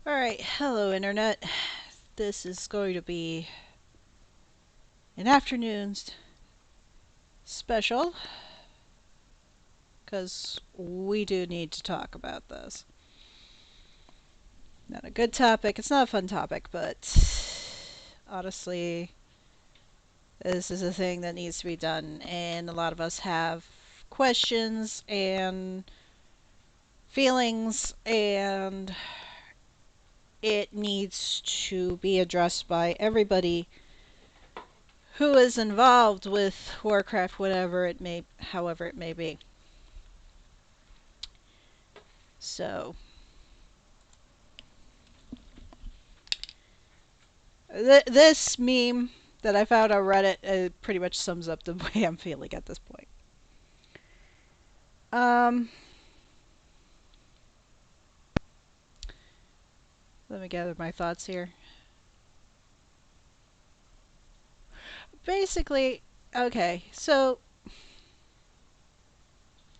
Alright, hello Internet. This is going to be an afternoon's special, because we do need to talk about this. Not a good topic, it's not a fun topic, but honestly, this is a thing that needs to be done, and a lot of us have questions and feelings, and it needs to be addressed by everybody who is involved with Warcraft, however it may be. So, this meme that I found on Reddit pretty much sums up the way I'm feeling at this point. Um, Let me gather my thoughts here. Basically, okay, so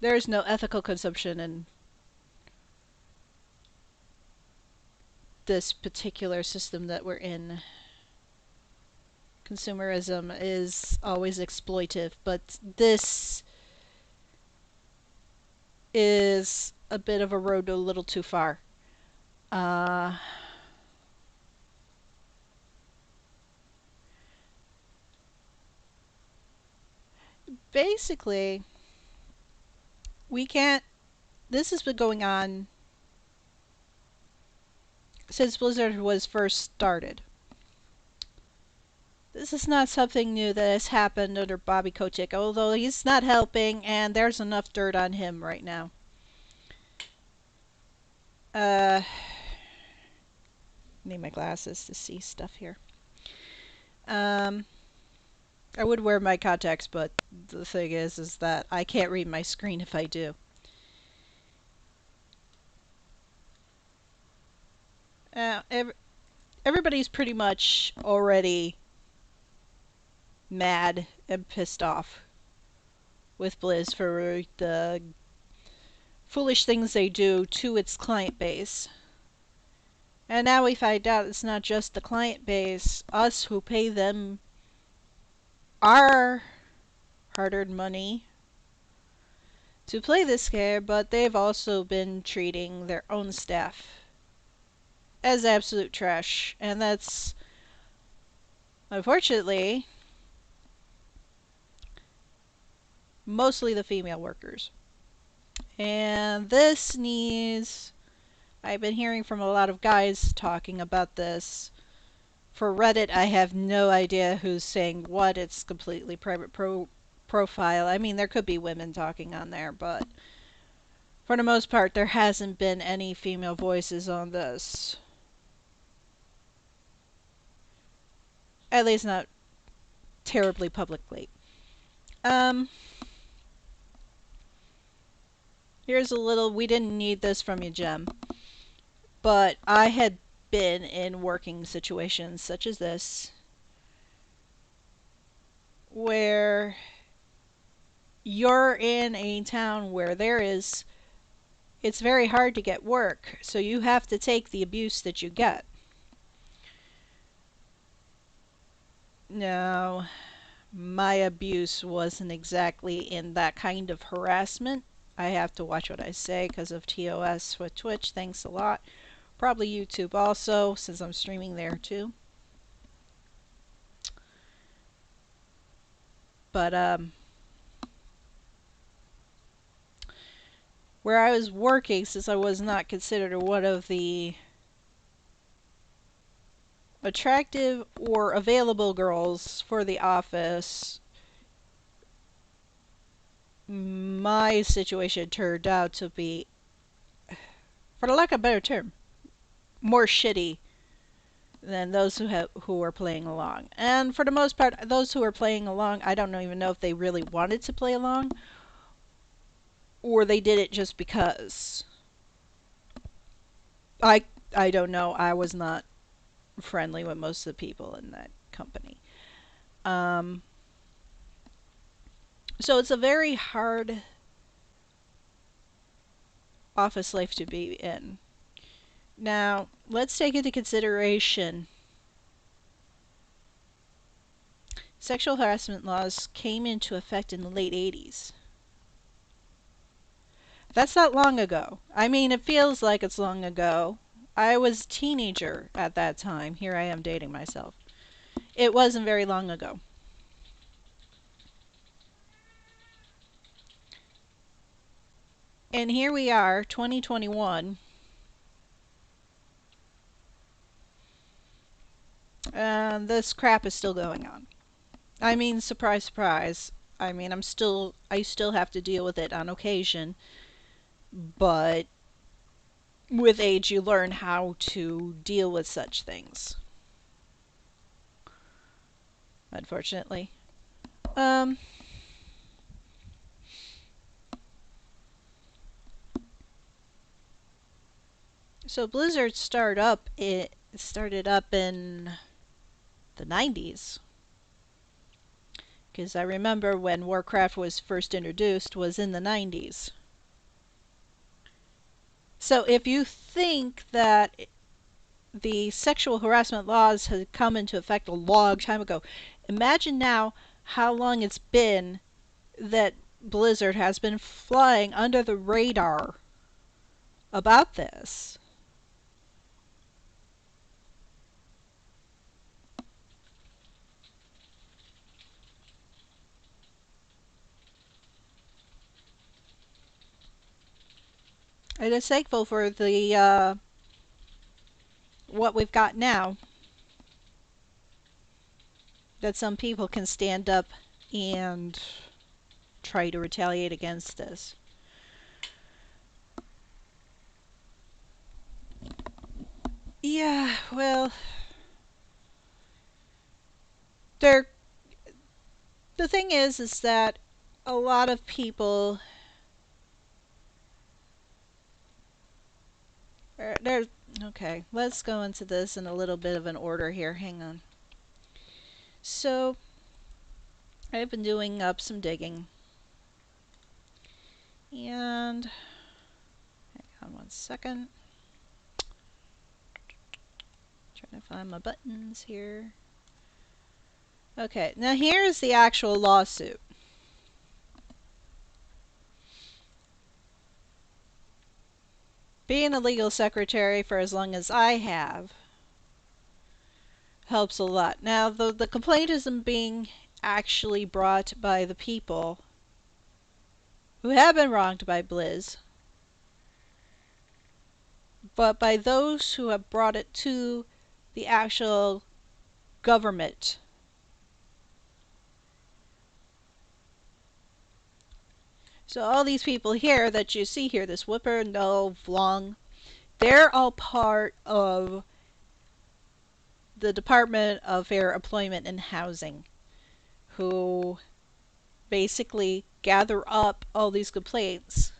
there's no ethical consumption in this particular system that we're in. Consumerism is always exploitive, but this is a bit of a road a little too far. Uh, Basically, we can't. This has been going on since Blizzard was first started. This is not something new that has happened under Bobby Kotick, although he's not helping, and there's enough dirt on him right now. Uh, Need my glasses to see stuff here. Um, I would wear my contacts, but the thing is that I can't read my screen if I do. Uh, ev Everybody's pretty much already mad and pissed off with Blizz for the foolish things they do to its client base. And now we find out it's not just the client base, us who pay them our hard-earned money to play this game, but they've also been treating their own staff as absolute trash. And that's, unfortunately, mostly the female workers. And this needs... I've been hearing from a lot of guys talking about this. For Reddit, I have no idea who's saying what. It's completely private profile. I mean, there could be women talking on there, but for the most part, there hasn't been any female voices on this. At least not terribly publicly. Um, Here's a little, we didn't need this from you, Jem. But I had been in working situations such as this, where you're in a town where it's very hard to get work, so you have to take the abuse that you get. Now, my abuse wasn't exactly in that kind of harassment. I have to watch what I say because of TOS with Twitch. Thanks a lot. Probably YouTube also, since I'm streaming there too. But where I was working, since I was not considered one of the attractive or available girls for the office, my situation turned out to be, for the lack of a better term, more shitty than those who were playing along. And for the most part, those who were playing along, I don't even know if they really wanted to play along, or they did it just because. I I don't know. I was not friendly with most of the people in that company. Um, so it's a very hard office life to be in. Now, let's take into consideration sexual harassment laws came into effect in the late 80s. That's not long ago. I mean, it feels like it's long ago. I was a teenager at that time. Here I am dating myself. It wasn't very long ago. And here we are, 2021, and this crap is still going on. I mean, surprise, surprise. I mean, I still have to deal with it on occasion, but with age you learn how to deal with such things. Unfortunately. Um so Blizzard started up in the 90s, because I remember when Warcraft was first introduced was in the 90s. So if you think that the sexual harassment laws had come into effect a long time ago, imagine now how long it's been that Blizzard has been flying under the radar about this. I just thankful for the what we've got now, that some people can stand up and try to retaliate against this. Yeah, well, there. The thing is that a lot of people there. Okay, let's go into this in a little bit of an order here. Hang on. So I've been doing up some digging, and hang on one second. Trying to find my buttons here. Okay, now here's the actual lawsuit. Being a legal secretary for as long as I have helps a lot. Now, the complaint isn't being actually brought by the people who have been wronged by Blizz, but by those who have brought it to the actual government. So all these people here that you see here, this Whipper, No, Vlong, they're all part of the Department of Fair Employment and Housing, who basically gather up all these complaints,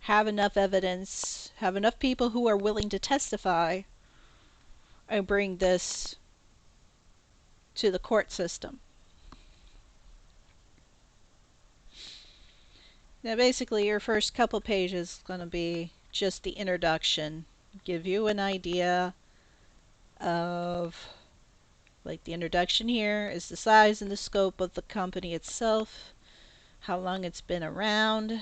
have enough evidence, have enough people who are willing to testify, and bring this to the court system. Now basically your first couple pages is going to be just the introduction, give you an idea of, like, the introduction here is the size and the scope of the company itself, how long it's been around.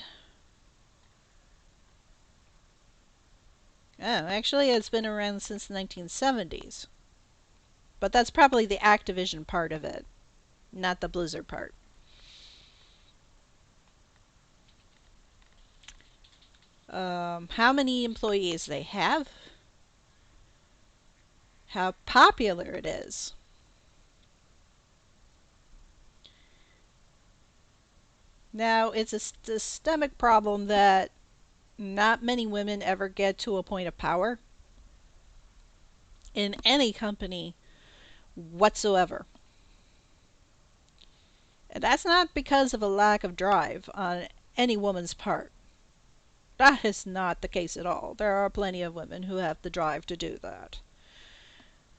Oh, actually it's been around since the 1970s. But that's probably the Activision part of it, not the Blizzard part. How many employees they have, how popular it is. Now, it's a systemic problem that not many women ever get to a point of power in any company whatsoever. And that's not because of a lack of drive on any woman's part. That is not the case at all. There are plenty of women who have the drive to do that.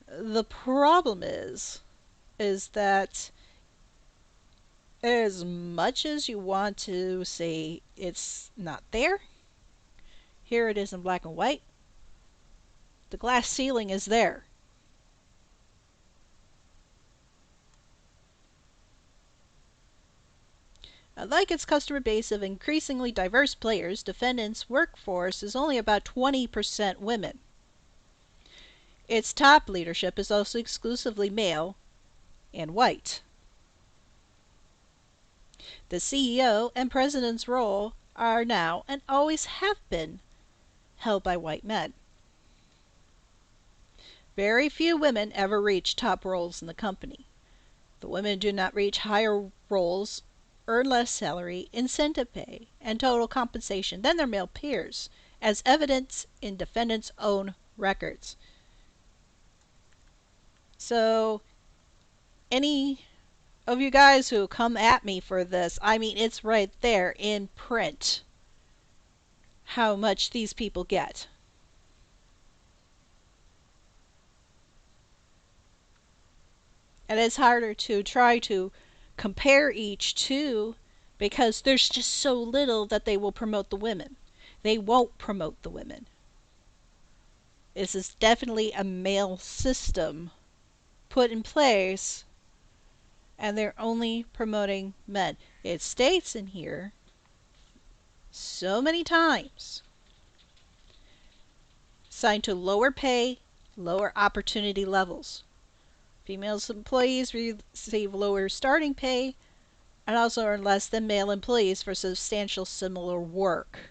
The problem is that as much as you want to say it's not there, here it is in black and white. The glass ceiling is there. Unlike its customer base of increasingly diverse players, defendant's workforce is only about 20% women. Its top leadership is also exclusively male and white. The CEO and president's role are now, and always have been, held by white men. Very few women ever reach top roles in the company. The women do not reach higher roles, earn less salary, incentive pay, and total compensation than their male peers, as evidenced in defendants' own records. So, any of you guys who come at me for this, I mean, it's right there in print how much these people get. And it's harder to try to compare each two because there's just so little that they will promote the women. They won't promote the women. This is definitely a male system put in place, and they're only promoting men. It states in here so many times, assigned to lower pay, lower opportunity levels. Female employees receive lower starting pay and also earn less than male employees for substantial similar work.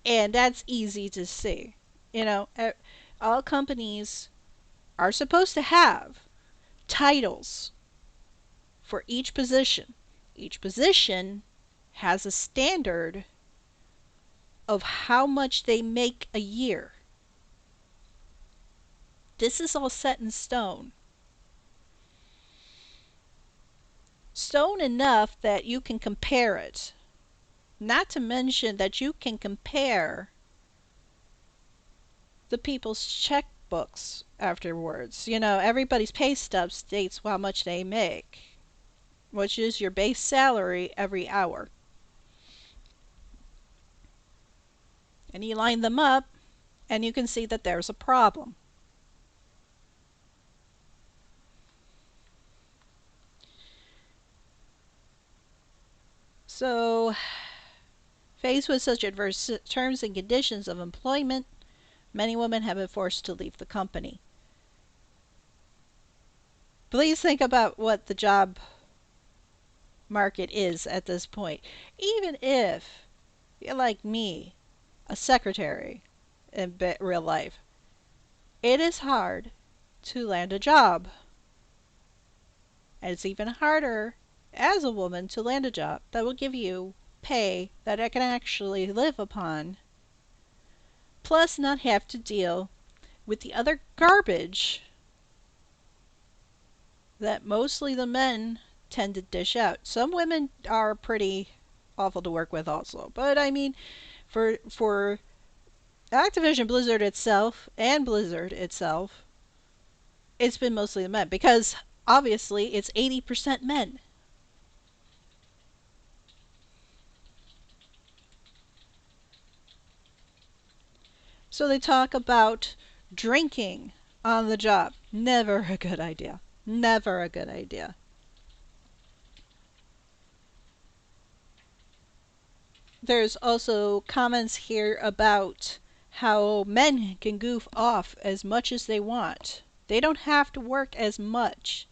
And that's easy to see. You know, all companies are supposed to have titles for each position. Each position has a standard of how much they make a year. This is all set in stone. Stone enough that you can compare it. Not to mention that you can compare the people's checkbooks afterwards. You know, everybody's pay stub states how much they make, which is your base salary every hour. And you line them up, and you can see that there's a problem. So, faced with such adverse terms and conditions of employment, many women have been forced to leave the company. Please think about what the job market is at this point. Even if you're like me, a secretary in real life, it is hard to land a job. And it's even harder as a woman to land a job that will give you pay that I can actually live upon, plus not have to deal with the other garbage that mostly the men tend to dish out. Some women are pretty awful to work with also, but I mean, for Activision Blizzard itself and Blizzard itself, it's been mostly the men because obviously it's 80% men. So they talk about drinking on the job. Never a good idea. Never a good idea. There's also comments here about how men can goof off as much as they want. They don't have to work as much.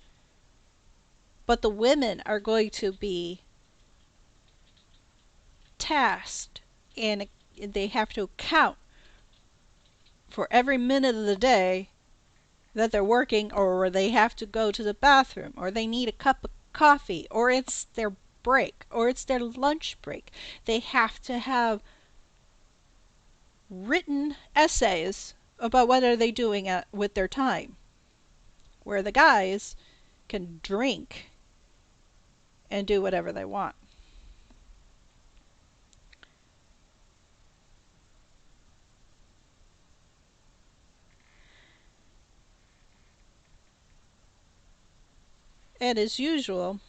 But the women are going to be tasked and they have to account for every minute of the day that they're working, or they have to go to the bathroom, or they need a cup of coffee, or it's their break, or it's their lunch break. They have to have written essays about what are they doing with their time, where the guys can drink and do whatever they want. And as usual,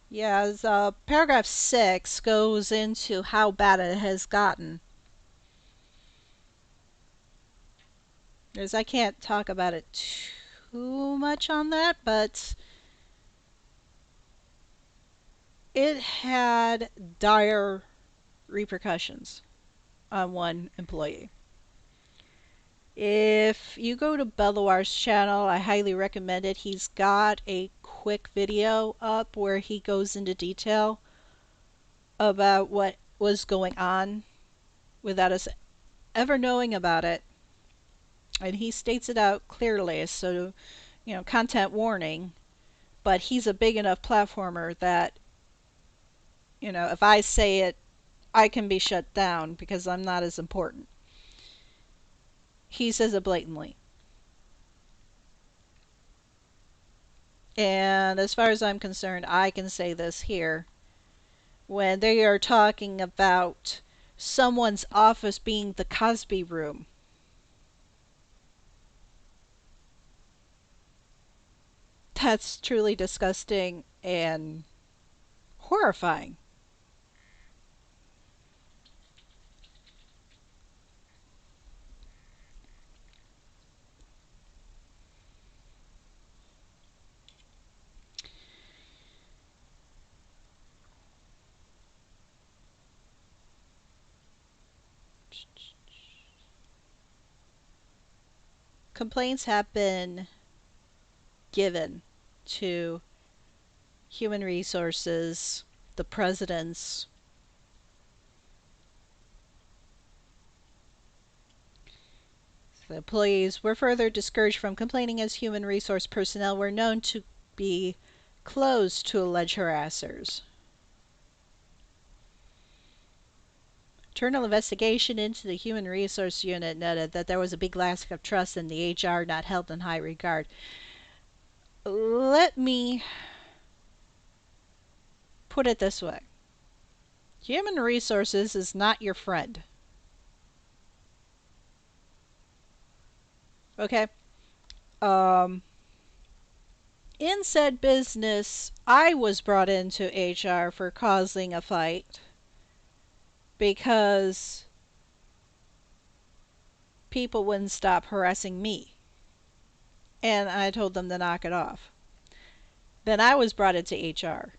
yeah, as paragraph 6 goes into how bad it has gotten. As I can't talk about it too much on that, but it had dire repercussions on one employee. If you go to Beloir's channel, I highly recommend it. He's got a quick video up where he goes into detail about what was going on without us ever knowing about it. And he states it out clearly, so, content warning. But he's a big enough platformer that, if I say it, I can be shut down because I'm not as important. He says it blatantly. And as far as I'm concerned, I can say this here. When they are talking about someone's office being the Cosby room, that's truly disgusting and horrifying. Complaints have been given to human resources, the presidents. The employees were further discouraged from complaining as human resource personnel were known to be close to alleged harassers. Internal investigation into the human resource unit noted that there was a big lack of trust and the HR not held in high regard. Let me put it this way. Human resources is not your friend. Okay? Um, in said business, I was brought into HR for causing a fight because people wouldn't stop harassing me. And I told them to knock it off. Then I was brought into HR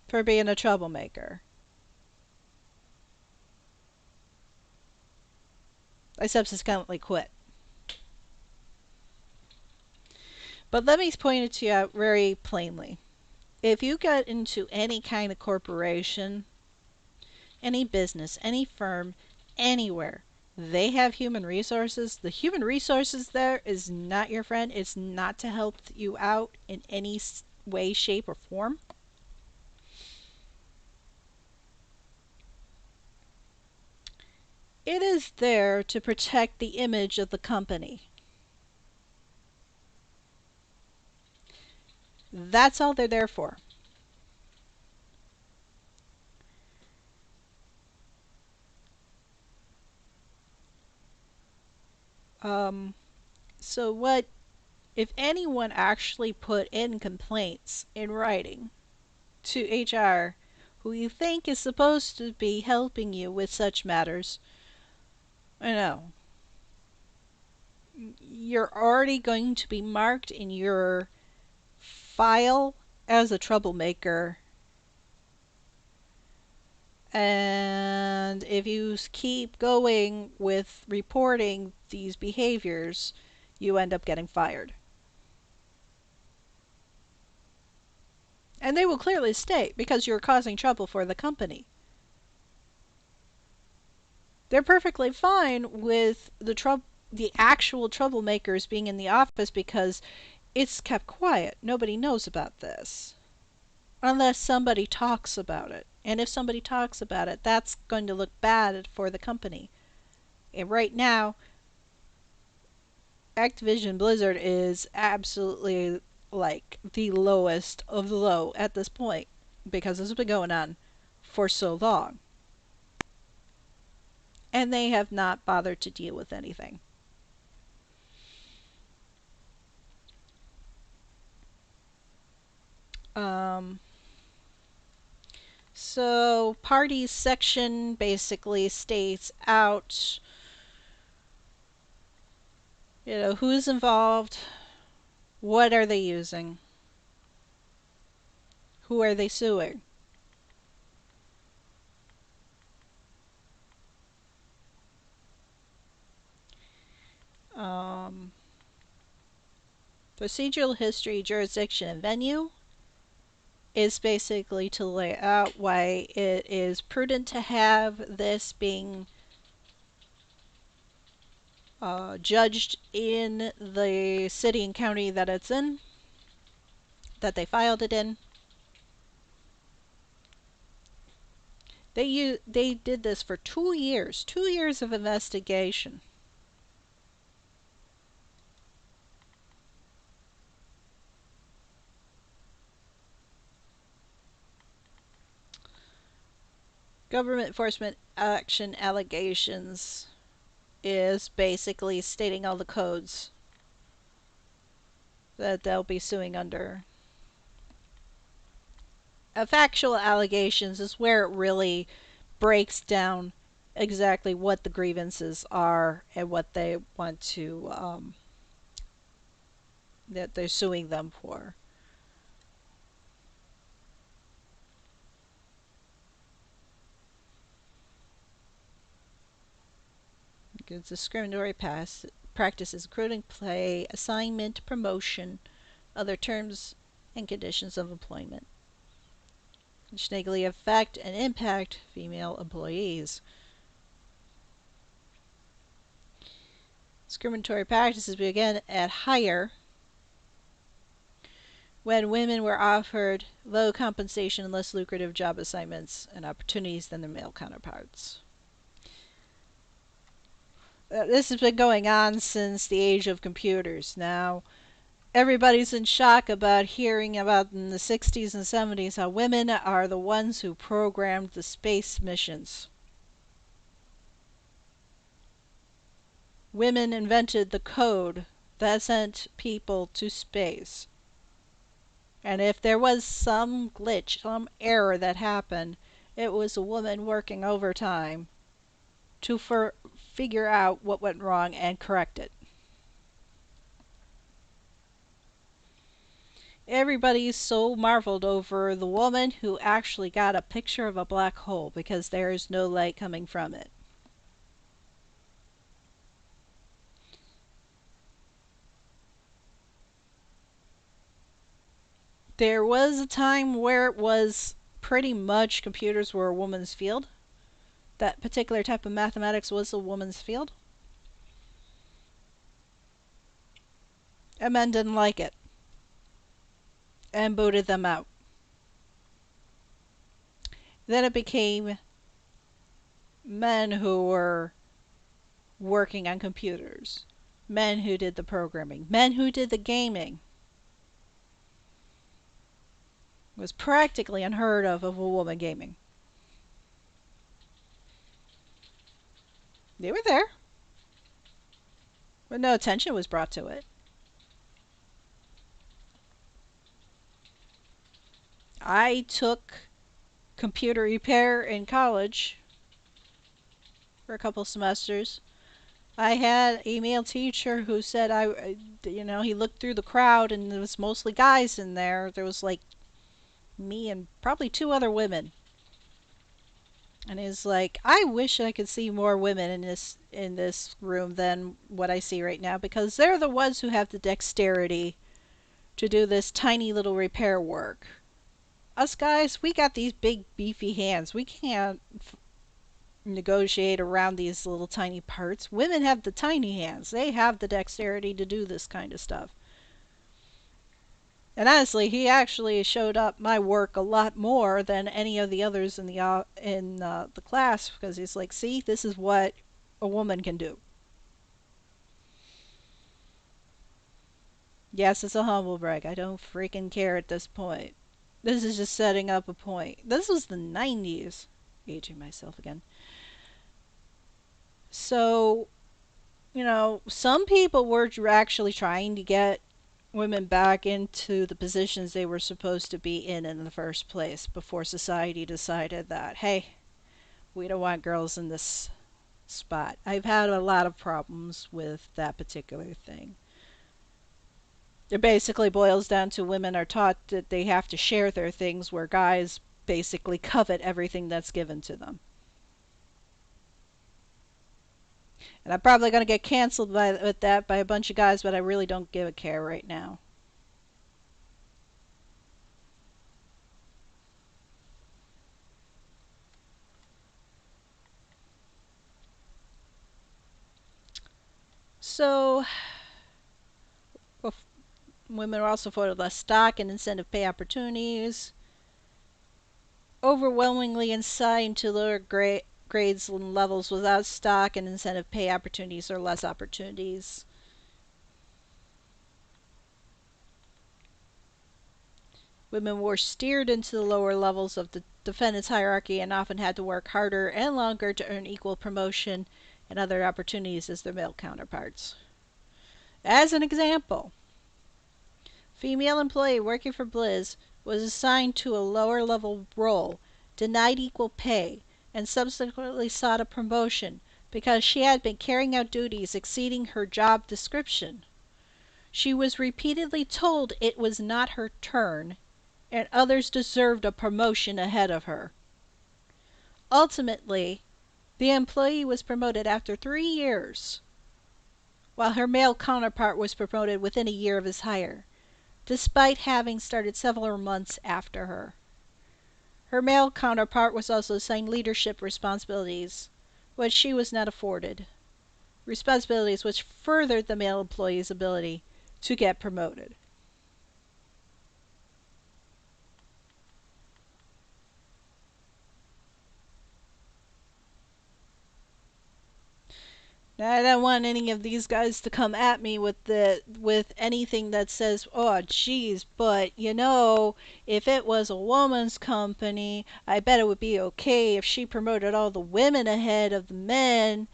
for being a troublemaker. I subsequently quit. But let me point it to you out very plainly. If you get into any kind of corporation, any business, any firm, anywhere, they have human resources. The human resources there is not your friend. It's not to help you out in any way, shape, or form. It is there to protect the image of the company. That's all they're there for. Um, so what if anyone actually put in complaints in writing to HR who you think is supposed to be helping you with such matters? I know. You're already going to be marked in your file as a troublemaker. And if you keep going with reporting these behaviors, you end up getting fired. And they will clearly state because you're causing trouble for the company. They're perfectly fine with the actual troublemakers being in the office because it's kept quiet. Nobody knows about this. Unless somebody talks about it. And if somebody talks about it, that's going to look bad for the company. And right now, Activision Blizzard is absolutely like the lowest of the low at this point because this has been going on for so long. And they have not bothered to deal with anything. Um, so parties section basically states out Who's involved? What are they using? Who are they suing? Um, Procedural history, jurisdiction, and venue is basically to lay out why it is prudent to have this being judged in the city and county that it's in, that they filed it in. They did this for 2 years, 2 years of investigation. Government enforcement action allegations is basically stating all the codes that they'll be suing under. Factual allegations is where it really breaks down exactly what the grievances are and what they want to that they're suing them for. It's discriminatory practices, including pay, assignment, promotion, other terms and conditions of employment, which negatively affect and impact female employees. Discriminatory practices began at hire when women were offered low compensation and less lucrative job assignments and opportunities than their male counterparts. This has been going on since the age of computers. Now, everybody's in shock about hearing about in the 60s and 70s how women are the ones who programmed the space missions. Women invented the code that sent people to space. And if there was some glitch, some error that happened, it was a woman working overtime to figure out what went wrong and correct it. Everybody so marveled over the woman who actually got a picture of a black hole because there is no light coming from it. There was a time where it was pretty much computers were a woman's field. That particular type of mathematics was a woman's field. And men didn't like it and booted them out. Then it became men who were working on computers, men who did the programming, men who did the gaming. It was practically unheard of a woman gaming. They were there, but no attention was brought to it. I took computer repair in college for a couple semesters. I had a male teacher who said he looked through the crowd and there was mostly guys in there. There was like me and probably two other women. And he's like, I wish I could see more women in this room than what I see right now because they're the ones who have the dexterity to do this tiny little repair work. Us guys, we got these big beefy hands. We can't negotiate around these little tiny parts. Women have the tiny hands. They have the dexterity to do this kind of stuff. And honestly, he actually showed up my work a lot more than any of the others in the class because he's like, see, this is what a woman can do. Yes, it's a humble brag. I don't freaking care at this point. This is just setting up a point. This was the 90s. Aging myself again. So, some people were actually trying to get women back into the positions they were supposed to be in the first place before society decided that, hey, we don't want girls in this spot. I've had a lot of problems with that particular thing. It basically boils down to women are taught that they have to share their things, where guys basically covet everything that's given to them. And I'm probably going to get canceled with that by a bunch of guys, but I really don't give a care right now. So, women are also afforded less stock and incentive pay opportunities, overwhelmingly assigned to lower grades and levels without stock and incentive pay opportunities or less opportunities. Women were steered into the lower levels of the defendant's hierarchy and often had to work harder and longer to earn equal promotion and other opportunities as their male counterparts. As an example, female employee working for Blizz was assigned to a lower level role, denied equal pay, and subsequently sought a promotion because she had been carrying out duties exceeding her job description. She was repeatedly told it was not her turn and others deserved a promotion ahead of her. Ultimately, the employee was promoted after 3 years, while her male counterpart was promoted within a year of his hire, despite having started several months after her. Her male counterpart was also assigned leadership responsibilities, which she was not afforded, responsibilities which furthered the male employee's ability to get promoted. Now, I don't want any of these guys to come at me with anything that says, "Oh, geez, but if it was a woman's company, I bet it would be okay if she promoted all the women ahead of the men."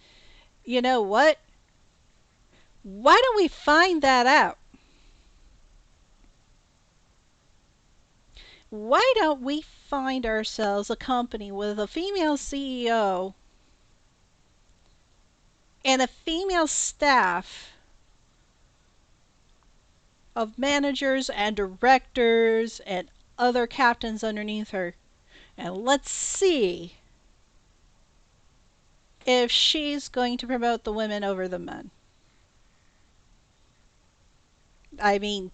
You know what? Why don't we find that out? Why don't we find ourselves a company with a female CEO and a female staff of managers and directors and other captains underneath her, and let's see if she's going to promote the women over the men. I mean,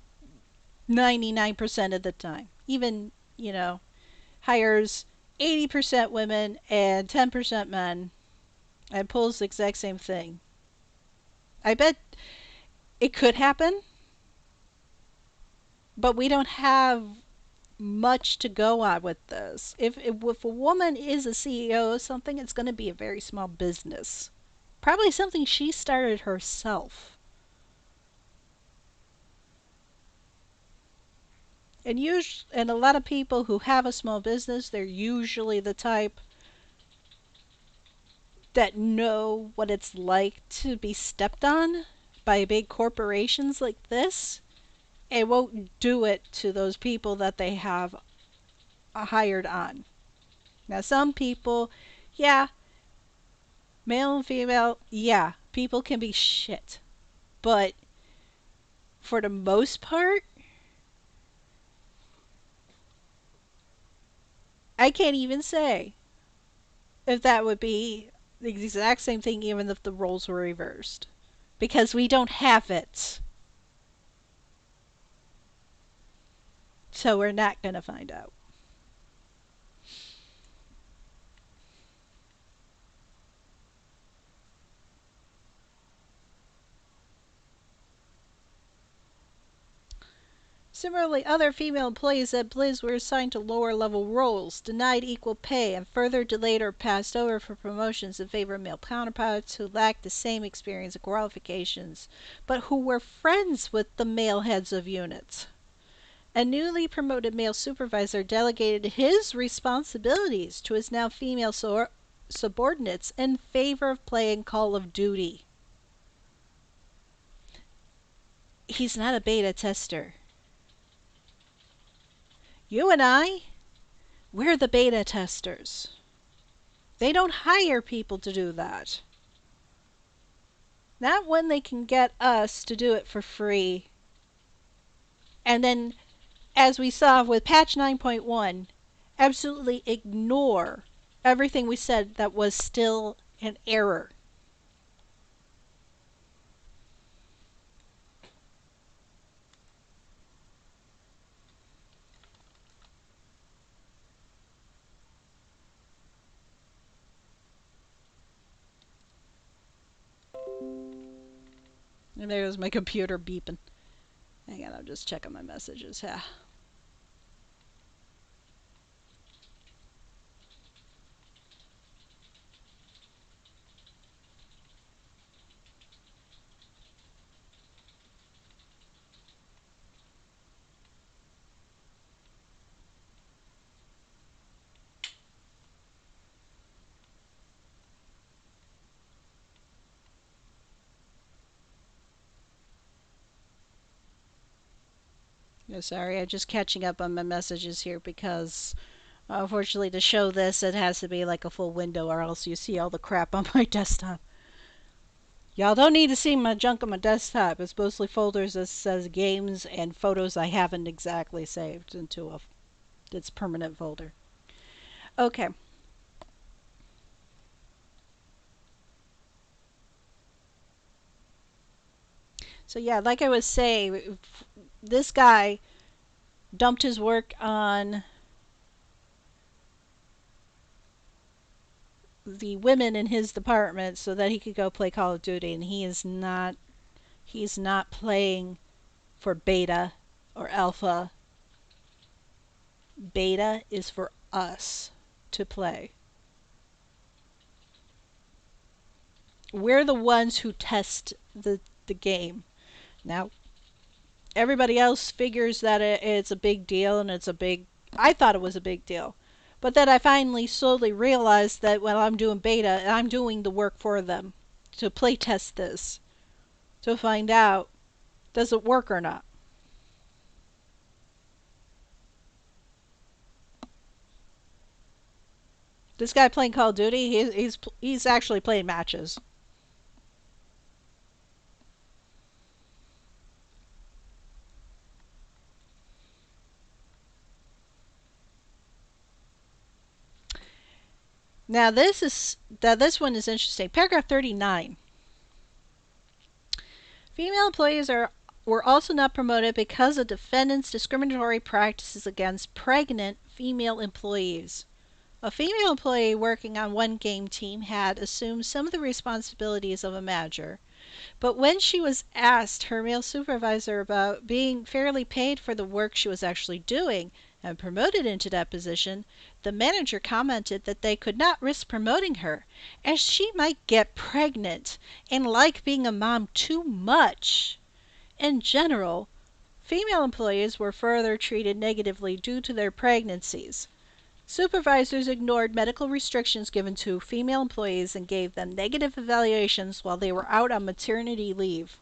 99% of the time. Even, hires 80% women and 10% men and pulls the exact same thing. I bet it could happen, but we don't have much to go on with this. If a woman is a CEO of something, it's going to be a very small business. Probably something she started herself. And a lot of people who have a small business, they're usually the type that know what it's like to be stepped on by big corporations like this, and won't do it to those people that they have hired on. Now, some people, yeah, male and female, yeah, people can be shit. But for the most part, I can't even say if that would be the exact same thing even if the roles were reversed. Because we don't have it. So we're not going to find out. Similarly, other female employees at Blizz were assigned to lower level roles, denied equal pay, and further delayed or passed over for promotions in favor of male counterparts who lacked the same experience and qualifications, but who were friends with the male heads of units. A newly promoted male supervisor delegated his responsibilities to his now female subordinates in favor of playing Call of Duty. He's not a beta tester. You and I, we're the beta testers. They don't hire people to do that. Not when they can get us to do it for free. And then, as we saw with patch 9.1, absolutely ignore everything we said that was still an error. And there's my computer beeping. Hang on, I'm just checking my messages. Yeah. No, sorry, I'm just catching up on my messages here because unfortunately to show this it has to be like a full window or else you see all the crap on my desktop. Y'all don't need to see my junk on my desktop. It's mostly folders that says games and photos I haven't exactly saved into its permanent folder. Okay. So yeah, like I was saying, this guy dumped his work on the women in his department so that he could go play Call of Duty, and he's not playing for beta or alpha. Beta is for us to play. We're the ones who test the game. Now, everybody else figures that it's a big deal and it's a big. I thought it was a big deal. But then I finally slowly realized that when I'm doing beta, I'm doing the work for them to play test this to find out does it work or not. This guy playing Call of Duty, he's actually playing matches. Now this one is interesting. Paragraph 39. Female employees were also not promoted because of defendants' discriminatory practices against pregnant female employees. A female employee working on one game team had assumed some of the responsibilities of a manager, but when she was asked her male supervisor about being fairly paid for the work she was actually doing and promoted into that position, the manager commented that they could not risk promoting her, as she might get pregnant and like being a mom too much. In general, female employees were further treated negatively due to their pregnancies. Supervisors ignored medical restrictions given to female employees and gave them negative evaluations while they were out on maternity leave.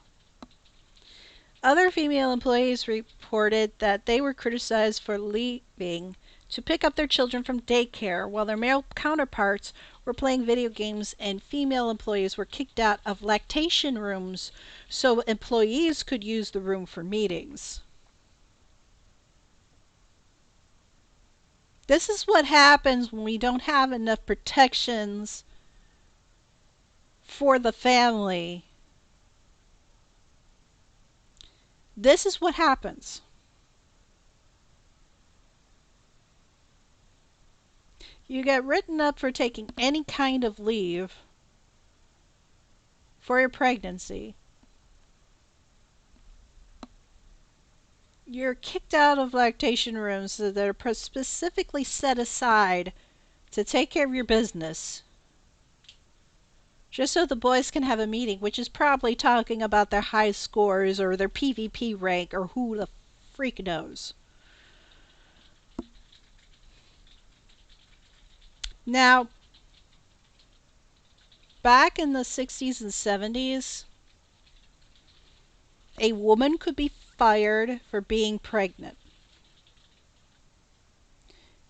Other female employees reported that they were criticized for leaving to pick up their children from daycare while their male counterparts were playing video games, and female employees were kicked out of lactation rooms so employees could use the room for meetings. This is what happens when we don't have enough protections for the family. This is what happens. You get written up for taking any kind of leave for your pregnancy. You're kicked out of lactation rooms that are specifically set aside to take care of your business. Just so the boys can have a meeting, which is probably talking about their high scores or their PvP rank or who the freak knows. Now, back in the 60s and 70s, a woman could be fired for being pregnant.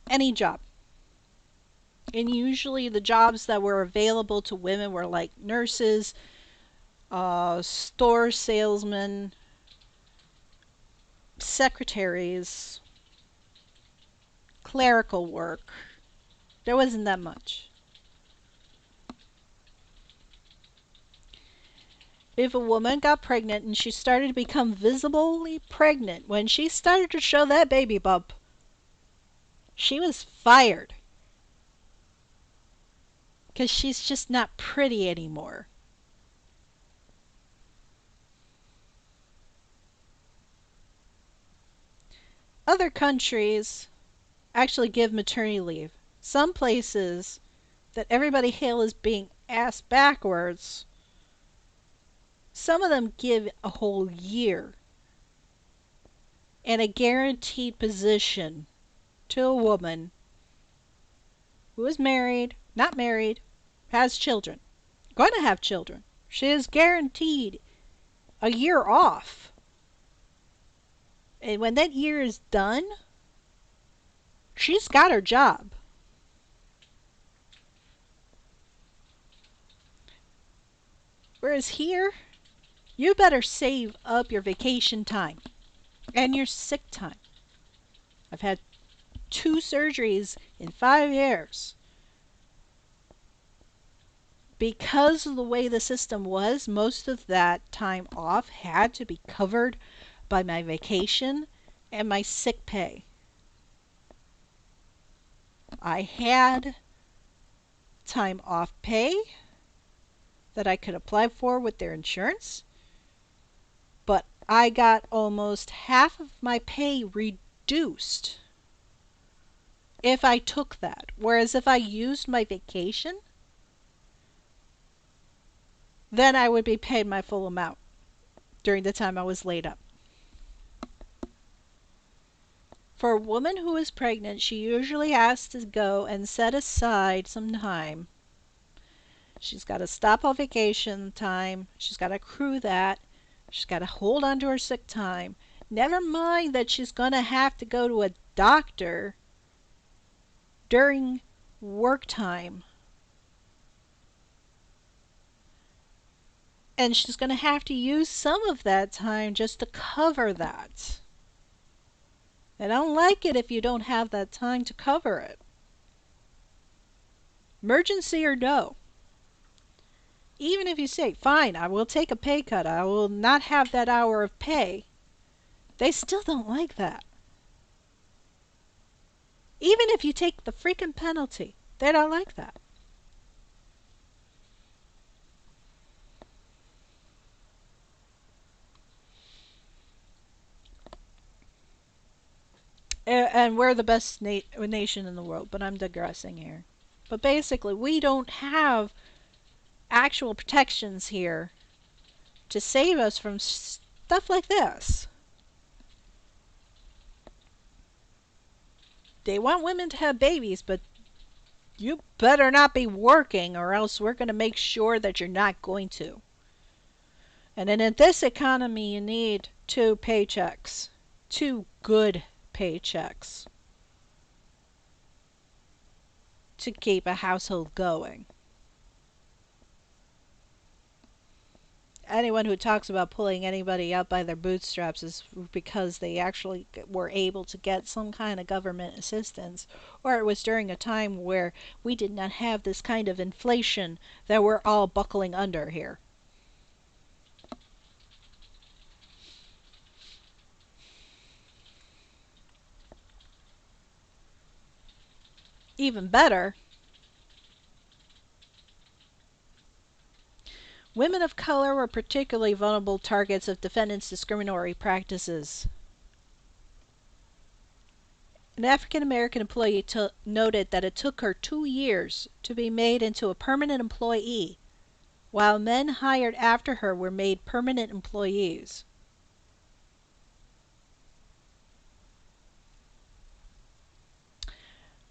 Any job. And usually the jobs that were available to women were like nurses, store salesmen, secretaries, clerical work. There wasn't that much. If a woman got pregnant and she started to become visibly pregnant, when she started to show that baby bump, she was fired. Because she's just not pretty anymore. Other countries actually give maternity leave. Some places that everybody hails as being ass backwards, some of them give a whole year and a guaranteed position to a woman who is married, not married, has children, going to have children. She is guaranteed a year off. And when that year is done, she's got her job. Whereas here, you better save up your vacation time and your sick time. I've had 2 surgeries in 5 years. Because of the way the system was, most of that time off had to be covered by my vacation and my sick pay. I had time off pay that I could apply for with their insurance, but I got almost half of my pay reduced if I took that. Whereas if I used my vacation, then I would be paid my full amount during the time I was laid up. For a woman who is pregnant, she usually has to go and set aside some time. She's got to stop on vacation time. She's got to accrue that. She's got to hold on to her sick time. Never mind that she's going to have to go to a doctor during work time. And she's going to have to use some of that time just to cover that. I don't like it if you don't have that time to cover it. Emergency or no. Even if you say, fine, I will take a pay cut, I will not have that hour of pay, they still don't like that. Even if you take the freaking penalty, they don't like that. And we're the best nation in the world, but I'm digressing here. But basically, we don't have actual protections here to save us from stuff like this. They want women to have babies, but you better not be working, or else we're going to make sure that you're not going to. And then in this economy, you need 2 paychecks. 2 good paychecks to keep a household going. Anyone who talks about pulling anybody out by their bootstraps is because they actually were able to get some kind of government assistance, or it was during a time where we did not have this kind of inflation that we're all buckling under here. Even better, women of color were particularly vulnerable targets of defendants' discriminatory practices. An African American employee noted that it took her 2 years to be made into a permanent employee, while men hired after her were made permanent employees.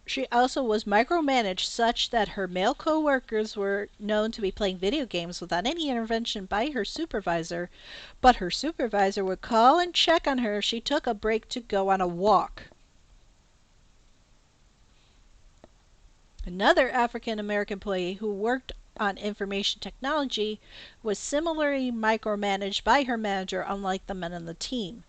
She also was micromanaged such that her male co-workers were known to be playing video games without any intervention by her supervisor, but her supervisor would call and check on her if she took a break to go on a walk. Another African American employee who worked on information technology was similarly micromanaged by her manager, unlike the men on the team.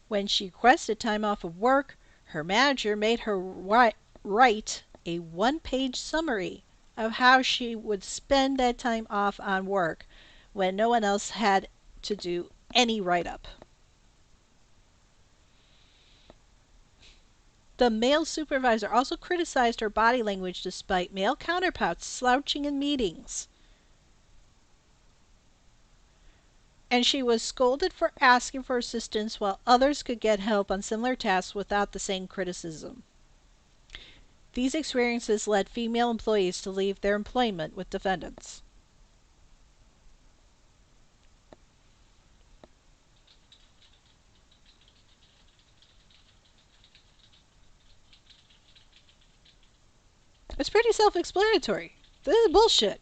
When she requested time off of work, her manager made her write a one-page summary of how she would spend that time off on work when no one else had to do any write-up. The male supervisor also criticized her body language despite male counterparts slouching in meetings. And she was scolded for asking for assistance while others could get help on similar tasks without the same criticism. These experiences led female employees to leave their employment with defendants. It's pretty self-explanatory. This is bullshit.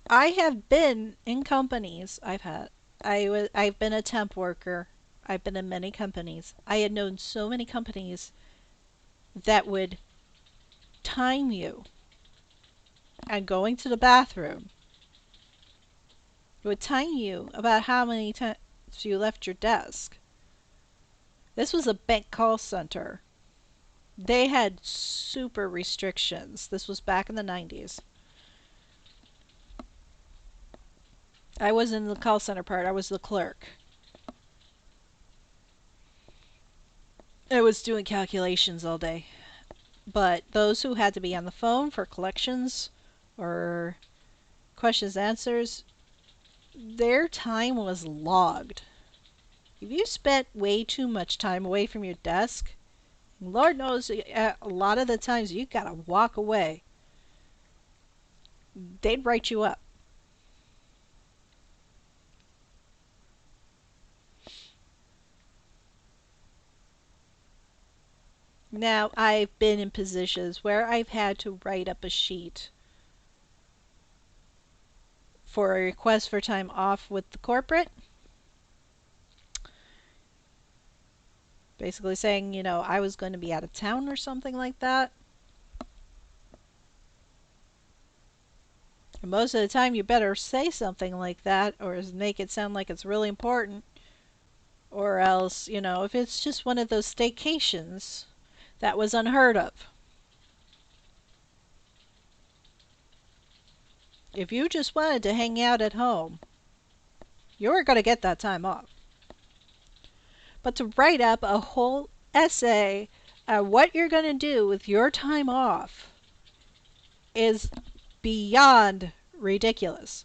I have been in companies I've been a temp worker. I've been in many companies. I had known so many companies that would time you and going to the bathroom. It would time you about how many times you left your desk. This was a bank call center. They had super restrictions. This was back in the 90s. I was in the call center part. I was the clerk. I was doing calculations all day. But those who had to be on the phone for collections or questions and answers, their time was logged. If you spent way too much time away from your desk, Lord knows a lot of the times you gotta walk away, they'd write you up. Now, I've been in positions where I've had to write up a sheet for a request for time off with the corporate. Basically saying, I was going to be out of town or something like that. And most of the time you better say something like that or make it sound like it's really important. Or else, if it's just one of those staycations, that was unheard of. If you just wanted to hang out at home, you were going to get that time off. But to write up a whole essay on what you're going to do with your time off is beyond ridiculous.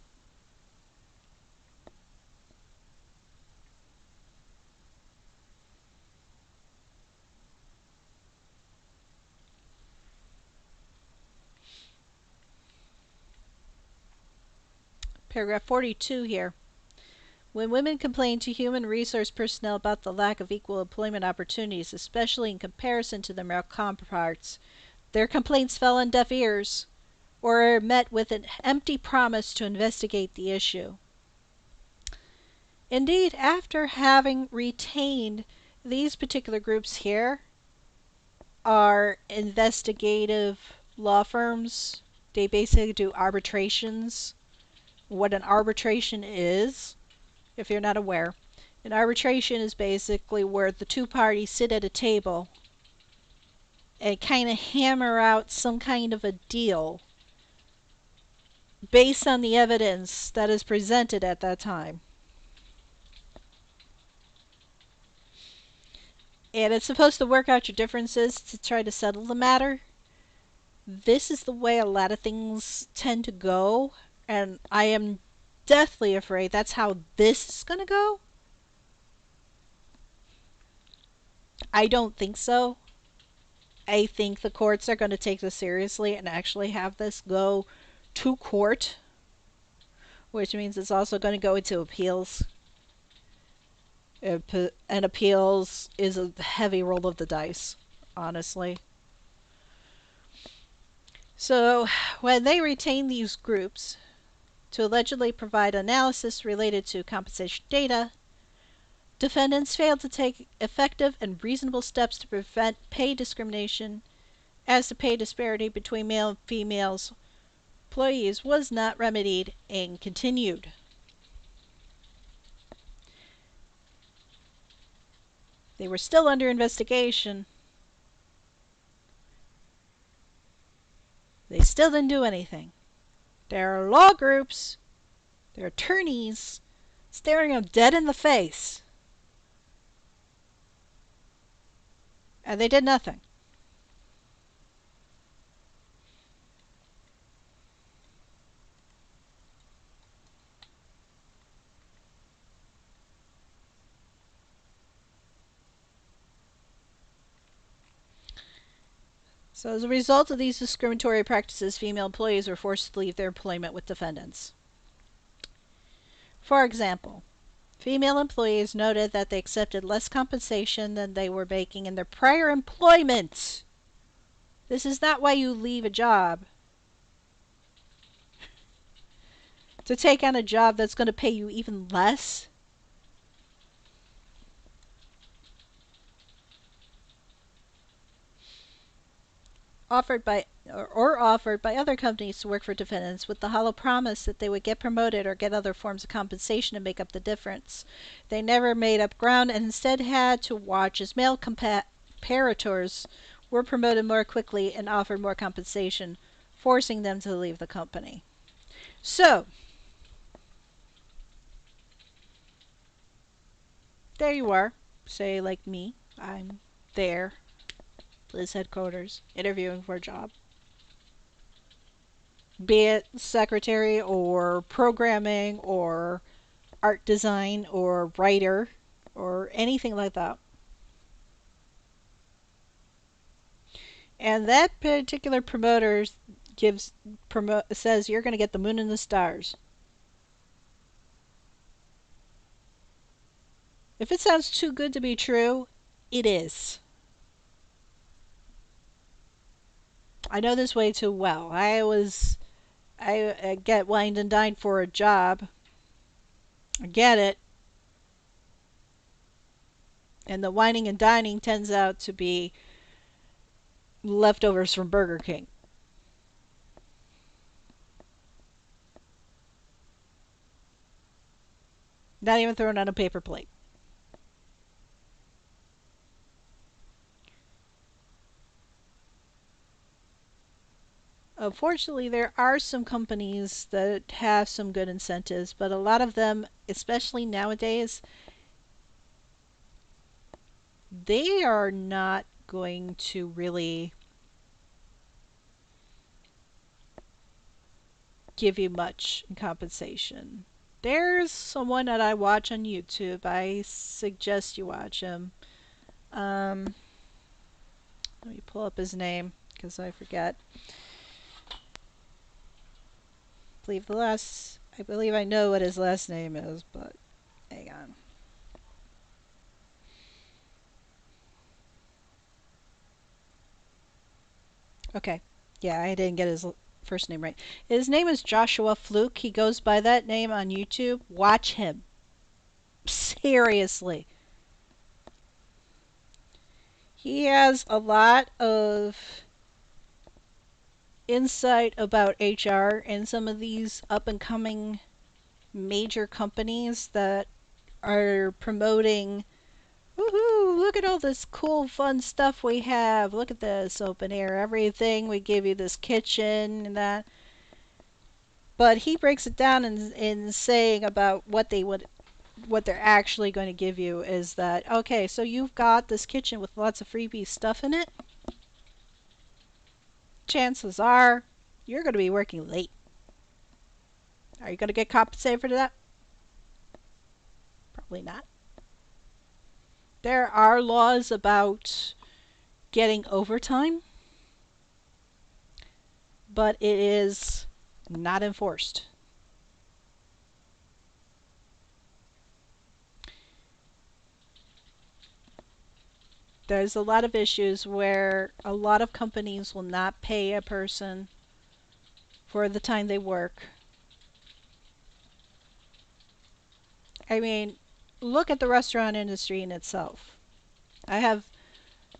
Paragraph 42 here. When women complain to human resource personnel about the lack of equal employment opportunities, especially in comparison to their male counterparts, their complaints fell on deaf ears or are met with an empty promise to investigate the issue. Indeed, after having retained these particular groups here are investigative law firms. They basically do arbitrations. What an arbitration is, if you're not aware, an arbitration is basically where the two parties sit at a table and kind of hammer out some kind of a deal based on the evidence that is presented at that time. And it's supposed to work out your differences to try to settle the matter. This is the way a lot of things tend to go, and I am deathly afraid that's how this is going to go. I don't think so. I think the courts are going to take this seriously and actually have this go to court, which means it's also going to go into appeals. And appeals is a heavy roll of the dice, honestly. So when they retain these groups, to allegedly provide analysis related to compensation data, defendants failed to take effective and reasonable steps to prevent pay discrimination, as the pay disparity between male and female employees was not remedied and continued. They were still under investigation. They still didn't do anything. There are law groups, there are attorneys staring them dead in the face. And they did nothing. So as a result of these discriminatory practices, female employees were forced to leave their employment with defendants. For example, female employees noted that they accepted less compensation than they were making in their prior employment. This is not why you leave a job. To take on a job that's going to pay you even less. Offered by other companies to work for defendants with the hollow promise that they would get promoted or get other forms of compensation to make up the difference. They never made up ground and instead had to watch as male comparators were promoted more quickly and offered more compensation, forcing them to leave the company. So, there you are. Say like me, I'm there, Liz headquarters, interviewing for a job. Be it secretary or programming or art design or writer or anything like that. And that particular promoter says you're going to get the moon and the stars. If it sounds too good to be true, it is. I know this way too well. I get wined and dined for a job. I get it. And the wining and dining turns out to be leftovers from Burger King. Not even thrown on a paper plate. Unfortunately, there are some companies that have some good incentives, but a lot of them, especially nowadays, they are not going to really give you much in compensation. There's someone that I watch on YouTube. I suggest you watch him. Let me pull up his name because I forget. I believe I know what his last name is, but hang on. Okay. Yeah, I didn't get his first name right. His name is Joshua Fluke. He goes by that name on YouTube. Watch him. Seriously. He has a lot of insight about HR and some of these up and coming major companies that are promoting, woohoo, look at all this cool fun stuff we have. Look at this open air everything. We give you this kitchen and that. But he breaks it down in saying about what they're actually going to give you is that, okay, so you've got this kitchen with lots of freebie stuff in it. Chances are you're going to be working late. Are you going to get compensated for that? Probably not. There are laws about getting overtime, but it is not enforced. There's a lot of issues where a lot of companies will not pay a person for the time they work. I mean, look at the restaurant industry in itself. I have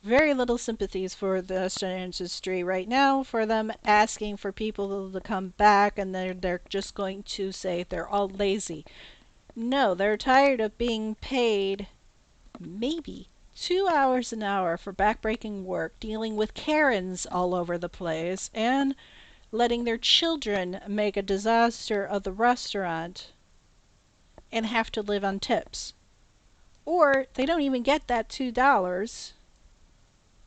very little sympathies for the restaurant industry right now for them asking for people to come back and they're just going to say they're all lazy. No, they're tired of being paid maybe 2 hours an hour for backbreaking work, dealing with Karens all over the place, and letting their children make a disaster of the restaurant and have to live on tips. Or they don't even get that $2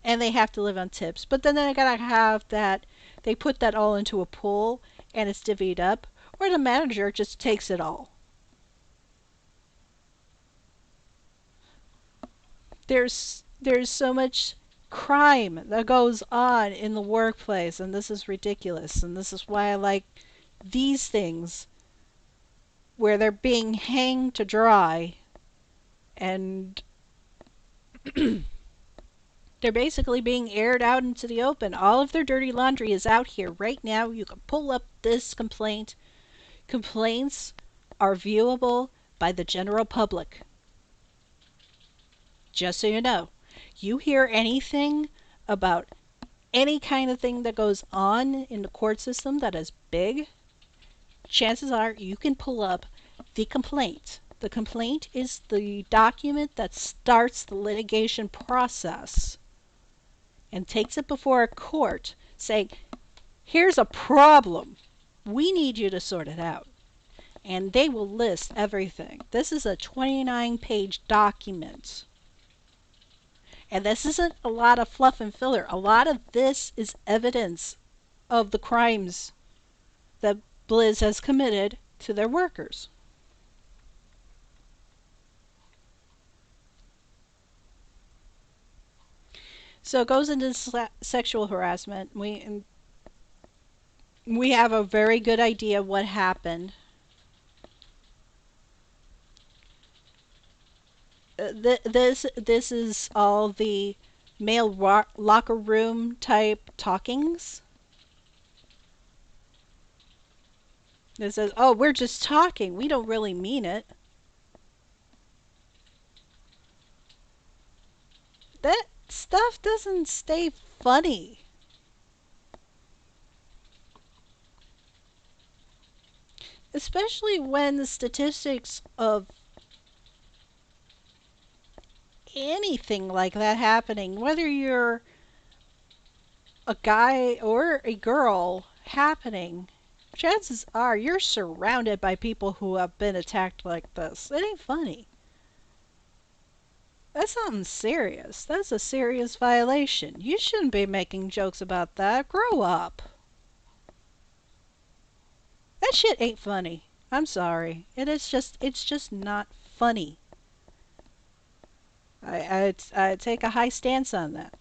and they have to live on tips. But then they gotta have that, they put that all into a pool and it's divvied up, or the manager just takes it all. There's so much crime that goes on in the workplace, and this is ridiculous, and this is why I like these things where they're being hanged to dry and they're basically being aired out into the open. All of their dirty laundry is out here right now. You can pull up this complaint. Complaints are viewable by the general public. Just so you know, you hear anything about any kind of thing that goes on in the court system that is big, chances are you can pull up the complaint. The complaint is the document that starts the litigation process and takes it before a court saying, here's a problem. We need you to sort it out. And they will list everything. This is a 29-page document. And this isn't a lot of fluff and filler. A lot of this is evidence of the crimes that Blizz has committed to their workers. So it goes into sexual harassment. We have a very good idea what happened. This is all the male locker room type talkings. It says, "Oh, we're just talking. We don't really mean it." That stuff doesn't stay funny. Especially when the statistics of anything like that happening, whether you're a guy or a girl, happening, chances are you're surrounded by people who have been attacked like this. It ain't funny. That's something serious. That's a serious violation. You shouldn't be making jokes about that. Grow up. That shit ain't funny. I'm sorry. It's just not funny. I take a high stance on that.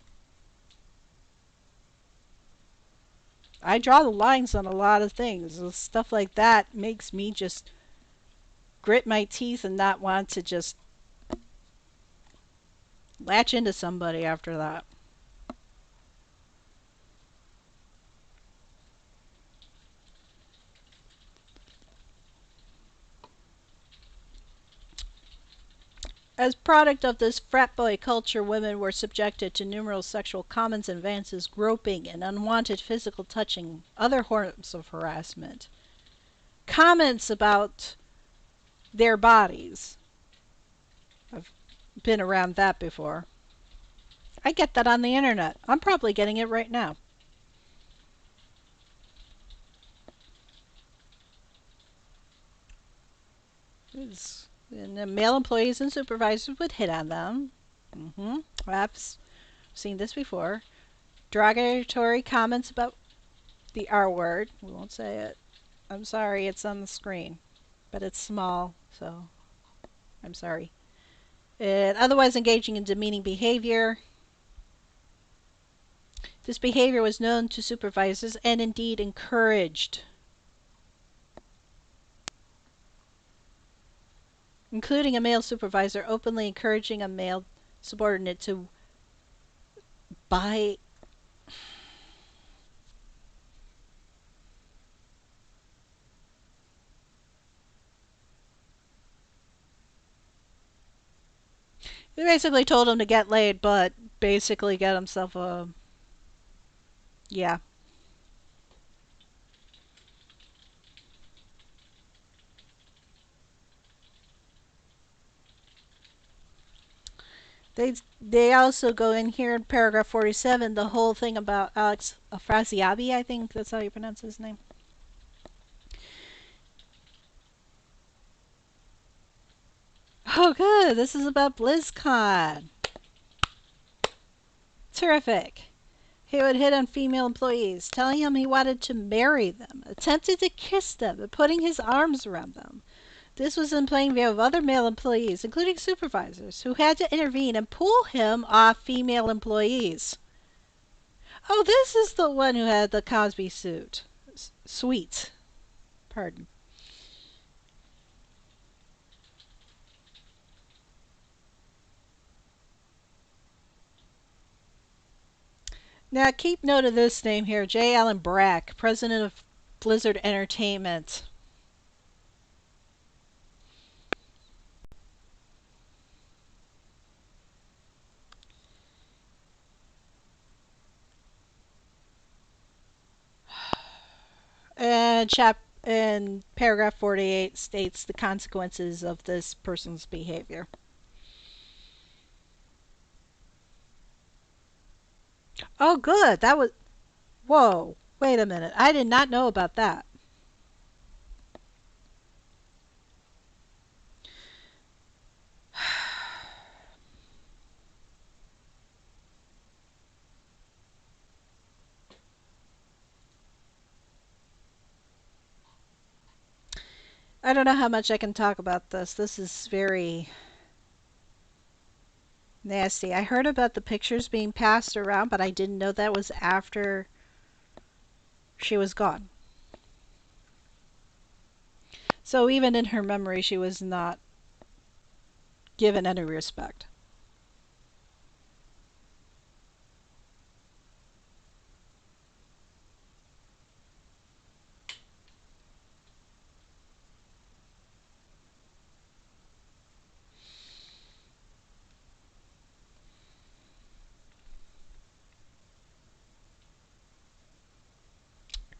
I draw the lines on a lot of things. Stuff like that makes me just grit my teeth and not want to just latch into somebody after that. As product of this frat boy culture, women were subjected to numerous sexual comments and advances, groping, and unwanted physical touching, other forms of harassment. Comments about their bodies. I've been around that before. I get that on the internet. I'm probably getting it right now. And the male employees and supervisors would hit on them. I've seen this before. Derogatory comments about the R word. We won't say it. I'm sorry, it's on the screen. But it's small, so I'm sorry. And otherwise engaging in demeaning behavior. This behavior was known to supervisors and indeed encouraged, including a male supervisor openly encouraging a male subordinate to buy They basically told him to get laid, but basically get himself a... Yeah. They also go in here in paragraph 47, the whole thing about Alex Afrasiabi, I think that's how you pronounce his name. Oh, good. This is about BlizzCon. Terrific. He would hit on female employees, telling them he wanted to marry them, attempted to kiss them, and putting his arms around them. This was in plain view of other male employees, including supervisors, who had to intervene and pull him off female employees. Oh, this is the one who had the Cosby suit. Sweet. Pardon. Now, keep note of this name here, J. Allen Brack, president of Blizzard Entertainment. And paragraph 48 states the consequences of this person's behavior. Oh, good. That was... Whoa. Wait a minute. I did not know about that. I don't know how much I can talk about this. This is very nasty. I heard about the pictures being passed around, but I didn't know that was after she was gone. So even in her memory, she was not given any respect.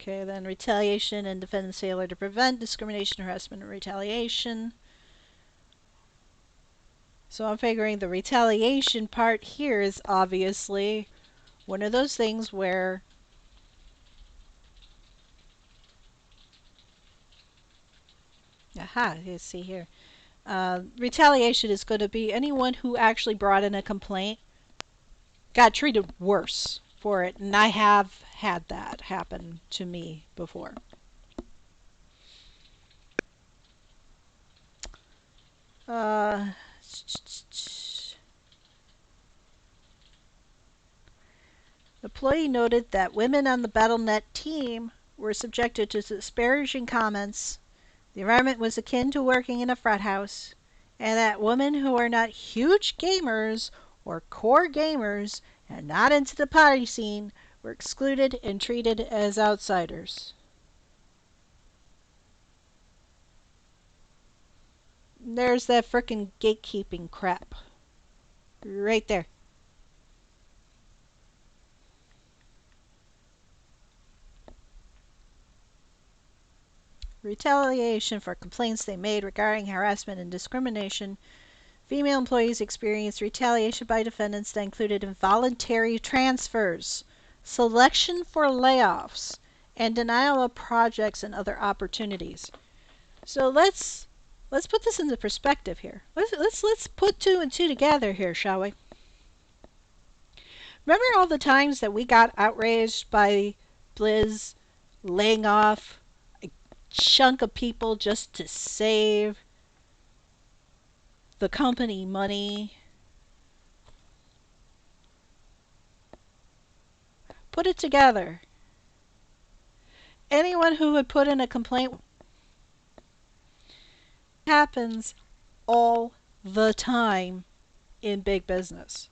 Okay, then retaliation and defendant's failure to prevent discrimination, harassment, and retaliation. So I'm figuring the retaliation part here is obviously one of those things where... Aha, you see here. Retaliation is going to be anyone who actually brought in a complaint got treated worse for it, and I have had that happen to me before. Uh, the employee noted that women on the BattleNet team were subjected to disparaging comments. The environment was akin to working in a frat house, and that women who are not huge gamers or core gamers and not into the party scene were excluded and treated as outsiders. There's that frickin' gatekeeping crap. Right there. Retaliation for complaints they made regarding harassment and discrimination. Female employees experienced retaliation by defendants that included involuntary transfers, selection for layoffs, and denial of projects and other opportunities. So let's put this into perspective here. Let's put two and two together here, shall we? Remember all the times that we got outraged by Blizz laying off a chunk of people just to save the company money? Put it together. Anyone who would put in a complaint happens all the time in big business.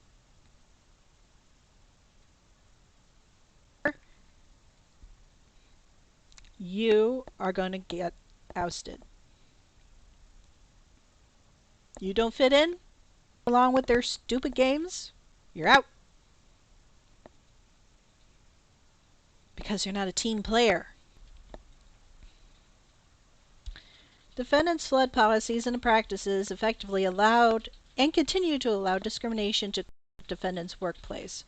You are going to get ousted. You don't fit in? along with their stupid games, you're out. Because you're not a team player. Defendants' flood policies and practices effectively allowed and continue to allow discrimination to defendants' workplace.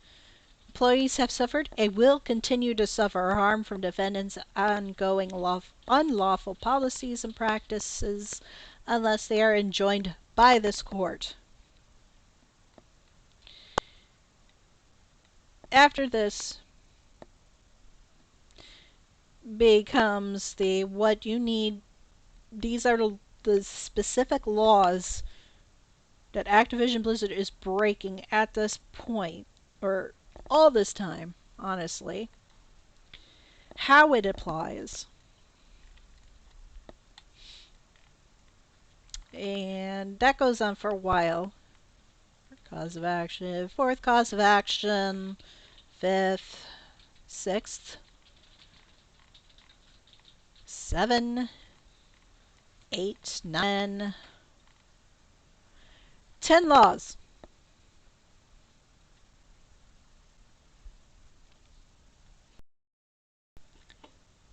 Employees have suffered and will continue to suffer harm from defendants' ongoing unlawful policies and practices unless they are enjoined by this court. After this becomes the what you need. These are the specific laws that Activision Blizzard is breaking at this point, or all this time, honestly. How it applies. And that goes on for a while. Cause of action, fourth cause of action, fifth, sixth, 7, 8, 9, 10 laws.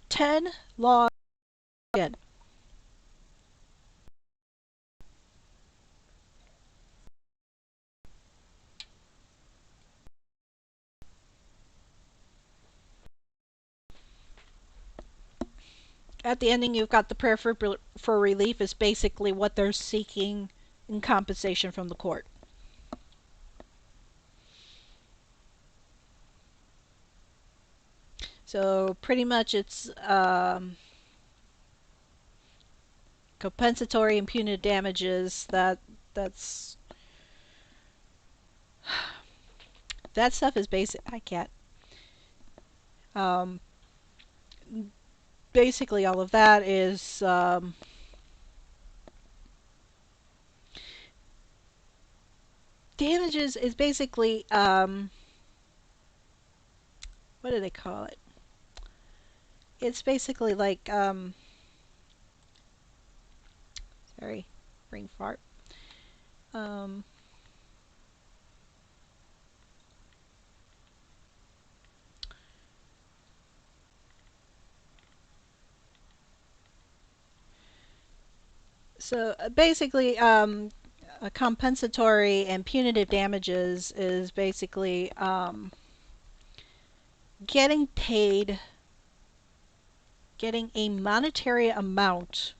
10 laws again. At the ending, you've got the prayer for relief is basically what they're seeking in compensation from the court. So pretty much it's compensatory and punitive damages. That's that stuff is basic. I can't. Um, Basically, all of that is damages is basically what do they call it? It's basically like sorry, brain fart. Um, so basically, compensatory and punitive damages is basically getting paid, getting a monetary amount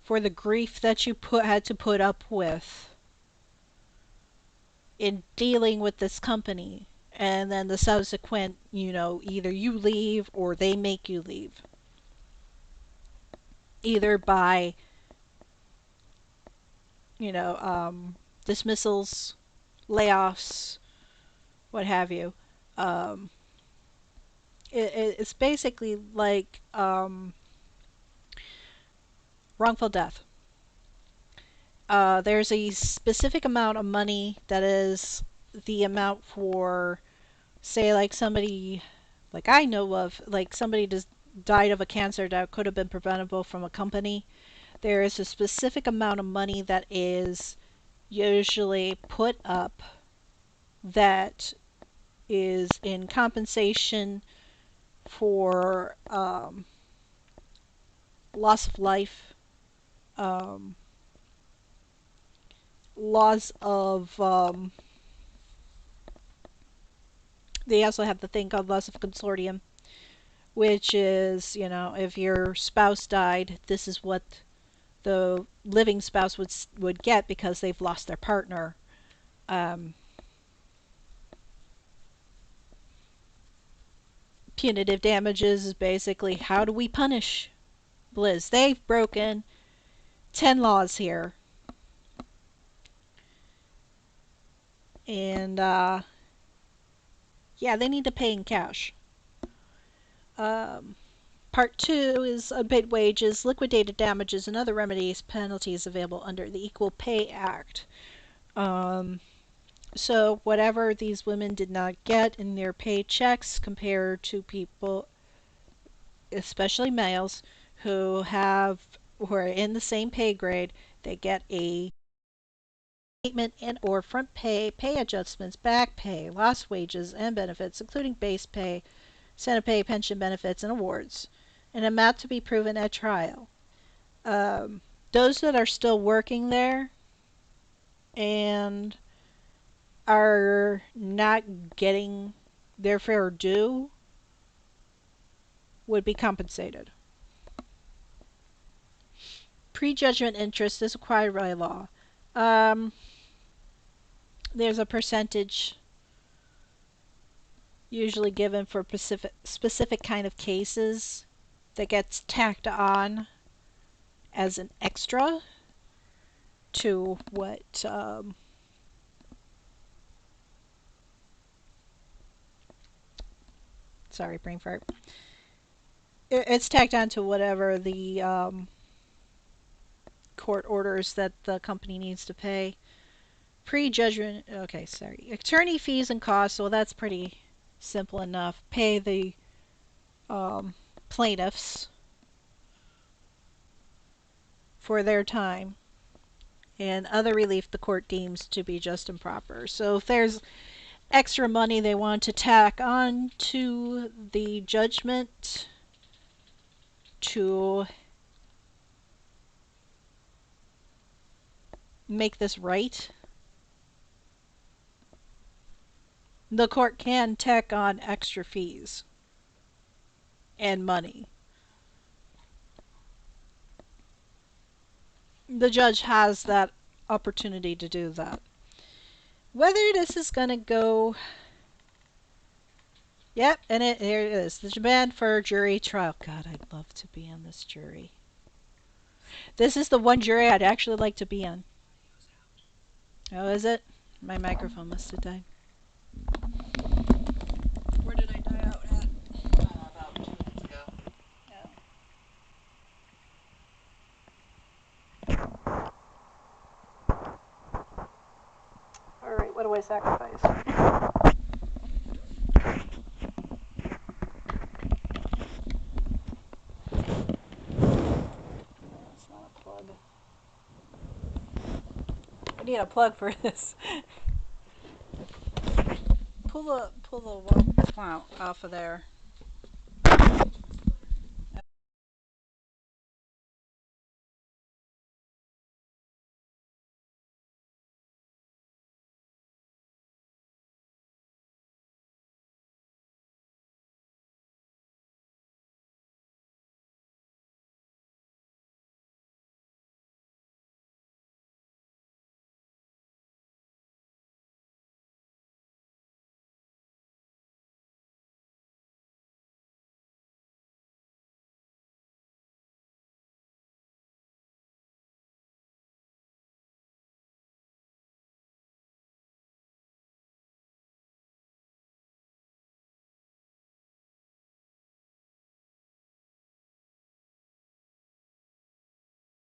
for the grief that you had to put up with in dealing with this company, and then the subsequent, either you leave or they make you leave, either by dismissals, layoffs, what have you. um, it's basically like wrongful death. There's a specific amount of money that is the amount for, say, like somebody, like I know of, like somebody just died of a cancer that could have been preventable from a company. There is a specific amount of money that is usually put up that is in compensation for loss of life, um, loss of they also have the thing called loss of consortium, which is, if your spouse died, this is what the living spouse would get because they've lost their partner. Punitive damages is basically, how do we punish Blizz? They've broken 10 laws here. And yeah, they need to pay in cash. Part 2 is unpaid wages, liquidated damages, and other remedies, penalties available under the Equal Pay Act. So whatever these women did not get in their paychecks compared to people, especially males, who are in the same pay grade, they get a statement and or front pay, pay adjustments, back pay, lost wages and benefits, including base pay, incentive pay, pension benefits, and awards, an amount to be proven at trial. Those that are still working there and are not getting their fair due would be compensated. Prejudgment interest is required by law. There's a percentage usually given for specific kind of cases that gets tacked on as an extra to what sorry, brain fart. It's tacked on to whatever the court orders that the company needs to pay. Prejudgment, okay, sorry. Attorney fees and costs, well, that's pretty simple enough. Pay the plaintiffs for their time and other relief the court deems to be just and proper. So if there's extra money they want to tack on to the judgment to make this right, the court can tack on extra fees and money. The judge has that opportunity to do that. Whether this is going to go... Yep, and here it is. The demand for jury trial. God, I'd love to be on this jury. This is the one jury I'd actually like to be on. Oh, is it? My microphone must have died. Where did I die out at? About 2 minutes ago. Yeah. Alright, what do I sacrifice? That's not a plug. I need a plug for this. Pull the one clout off of there.